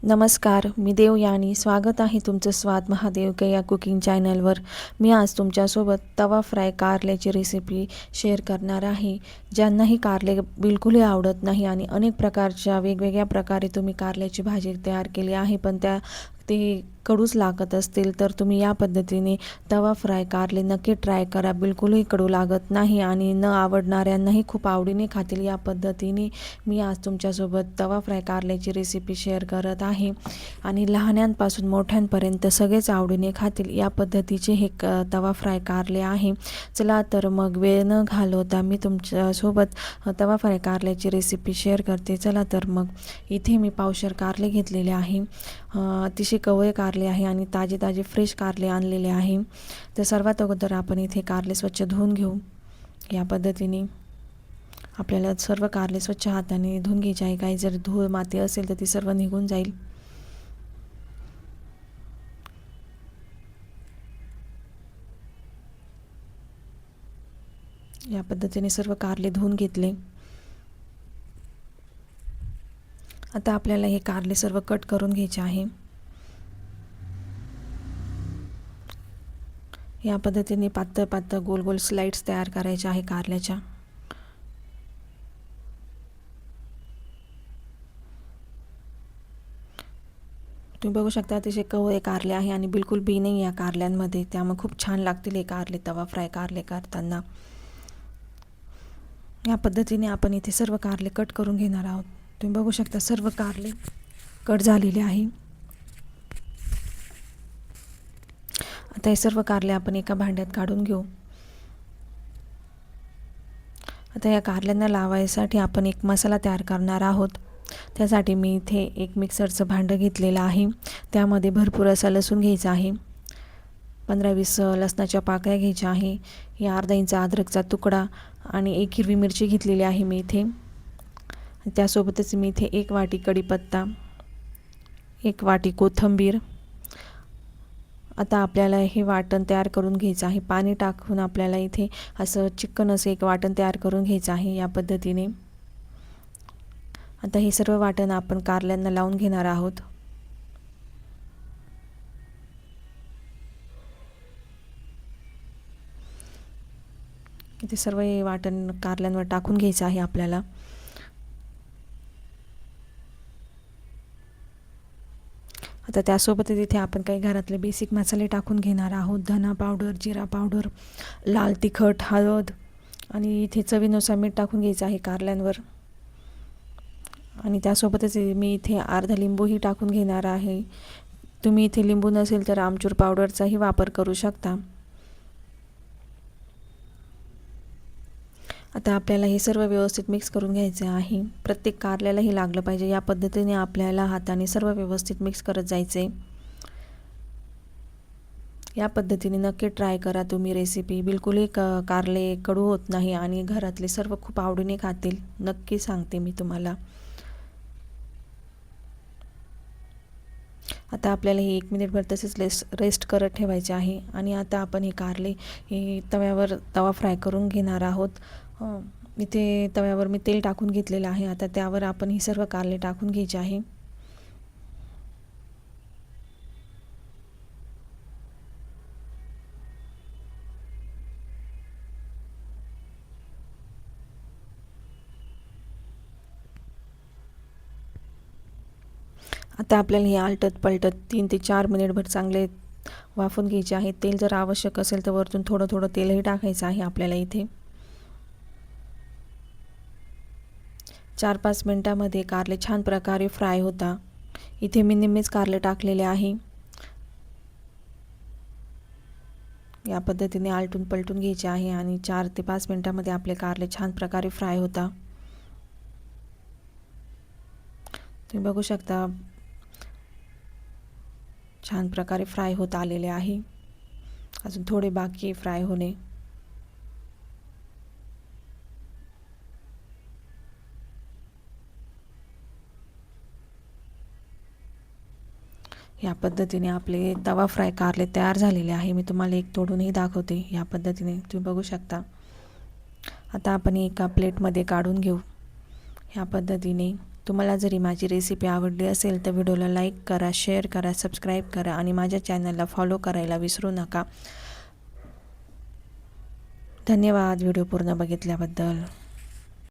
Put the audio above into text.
नमस्कार, मी देवयानी. स्वागत आहे तुमचं स्वाद महादेव के या कुकिंग चॅनलवर. मी आज तुमच्यासोबत तवा फ्राय कारल्याची रेसिपी शेअर करणार आहे. ज्यांनाही कारले बिलकुलही आवडत नाही आणि अनेक प्रकारच्या वेगवेगळ्या प्रकारे तुम्ही कारल्याची भाजी तयार केली आहे, पण ते कडूच लागत असतील, तर तुम्ही या पद्धतीने तवा फ्राय कारले नक्की ट्राय करा. बिलकुलही कडू लागत नाही आणि न आवडणाऱ्यांनाही खूप आवडीने खातील. या पद्धतीने मी आज तुमच्यासोबत तवा फ्राय कारल्याची रेसिपी शेअर करत आहे आणि लहानांपासून मोठ्यांपर्यंत सगळेच आवडीने खातील या पद्धतीचे हे तवा फ्राय कारले आहे. चला तर मग वेळ न घालवता मी तुमच्यासोबत तवा फ्राय कारल्याची रेसिपी शेअर करते. चला तर मग इथे मी पावशेर कारले घेतलेले आहे. अतिशय कवळे कारले आहे आणि ताजे ताजे फ्रेश कारले आणलेले आहे. तर सर्वात अगोदर आपण इथे कारले स्वच्छ धुवून घेऊ. या पद्धतीने आपल्याला सर्व कारले स्वच्छ हाताने धुवून घ्यायचे आहे. काही जर धूळ माती असेल तर ती सर्व निघून जाईल. या पद्धतीने सर्व कारले धुवून घेतले. आता आपल्याला हे कारले सर्व कट करून घ्यायचे आहे. या पद्धतीने पातळ पातळ गोल गोल स्लाइड्स तयार करायच्या आहे कारल्याच्या. तुम्ही बघू शकता अतिशय कवळे कारले आहे आणि बिलकुल बी नाही या कारल्यांमध्ये, त्यामुळे खूप छान लागतील हे कारले तवा फ्राय कारले करताना. या पद्धतीने आपण इथे सर्व कारले कट करून घेणार आहोत. तुम्ही बघू शकता सर्व कारले कट झालेले आहे. आता हे सर्व कारले आपण एका भांड्यात काढून घेऊ. आता या कारल्यांना लावायसाठी आपण एक मसाला तयार करणार आहोत. त्यासाठी मी इथे एक मिक्सरचं भांडं घेतलेलं आहे. त्यामध्ये भरपूर असा लसूण घ्यायचा आहे. 15-20 लसणाच्या पाकळ्या घ्यायच्या आहे. या अर्धा इंच अद्रकचा तुकडा आणि 1 हिरवी मिरची घेतलेली आहे मी इथे. त्यासोबतच मी इथे 1 वाटी कढीपत्ता, 1 वाटी कोथिंबीर. आता आपल्याला हे वाटण तयार करून घ्यायचं आहे. पाणी टाकून आपल्याला इथे असं चिकन असं एक वाटण तयार करून घ्यायचं आहे या पद्धतीने. आता हे सर्व वाटण आपण कारल्यांना लावून घेणार आहोत. इथे सर्व हे वाटण कारल्यांवर टाकून घ्यायचं आहे आपल्याला. आता त्यासोबतच इथे आपण काही घरातले बेसिक मसाले टाकून घेणार आहोत. धना पावडर, जिरा पावडर, लाल तिखट, हळद आणि इथे चवीनुसार मीठ टाकून घ्यायचं आहे कारल्यांवर. आणि त्यासोबतच मी इथे अर्धा लिंबूही टाकून घेणार आहे. तुम्ही इथे लिंबू नसेल तर आमचूर पावडरचाही वापर करू शकता. आता आपल्याला हे सर्व व्यवस्थित मिक्स करून घ्यायचे आहे. प्रत्येक कारल्यालाही लागलं पाहिजे या पद्धतीने आपल्याला हाताने सर्व व्यवस्थित मिक्स करत जायचे. या पद्धतीने नक्की ट्राय करा तुम्ही रेसिपी. बिलकुलही कारले कडू होत नाही आणि घरातले सर्व खूप आवडीने खातील. नक्की सांगते मी तुम्हाला. आता आपल्याला हे 1 मिनिटभर तसेच रेस्ट करत ठेवायचे आहे. आणि आता आपण हे कारले हे तव्यावर तवा फ्राय करून घेणार आहोत. इथे तव्यावर मी तेल टाकून घेतलेलं आहे. आता त्यावर आपण ही सर्व कारले टाकून घ्यायचे आहे. आता आपल्याला हे आलटत पलटत 3 ते 4 मिनिटभर चांगले वाफून घ्यायचे आहे. तेल जर आवश्यक असेल तर वरतून थोडं थोडं तेलही टाकायचं आहे आपल्याला इथे. 4-5 मिनिटांमध्ये कारले छान प्रकारे फ्राय होता. इथे मी निम्मेच कारले टाकलेले आहे. या पद्धतीने आलटून पलटून घ्यायचे आहे आणि 4 ते 5 मिनिटांमध्ये आपले कारले छान प्रकारे फ्राय होता. तुम्ही बघू शकता छान प्रकारे फ्राय होत आलेले आहे. अजून थोडे बाकी फ्राय होणे. या पद्धतीने आपले तवा फ्राय कारले तयार झालेले आहे. मी तुम्हाला एक तोडूनही दाखवते. या पद्धतीने तुम्ही बघू शकता. आता आपण एका प्लेटमध्ये काढून घेऊ. ह्या पद्धतीने तुम्हाला जरी माझी रेसिपी आवडली असेल तर व्हिडिओला लाईक करा, शेअर करा, सबस्क्राईब करा आणि माझ्या चॅनलला फॉलो करायला विसरू नका. धन्यवाद व्हिडिओ पूर्ण बघितल्याबद्दल.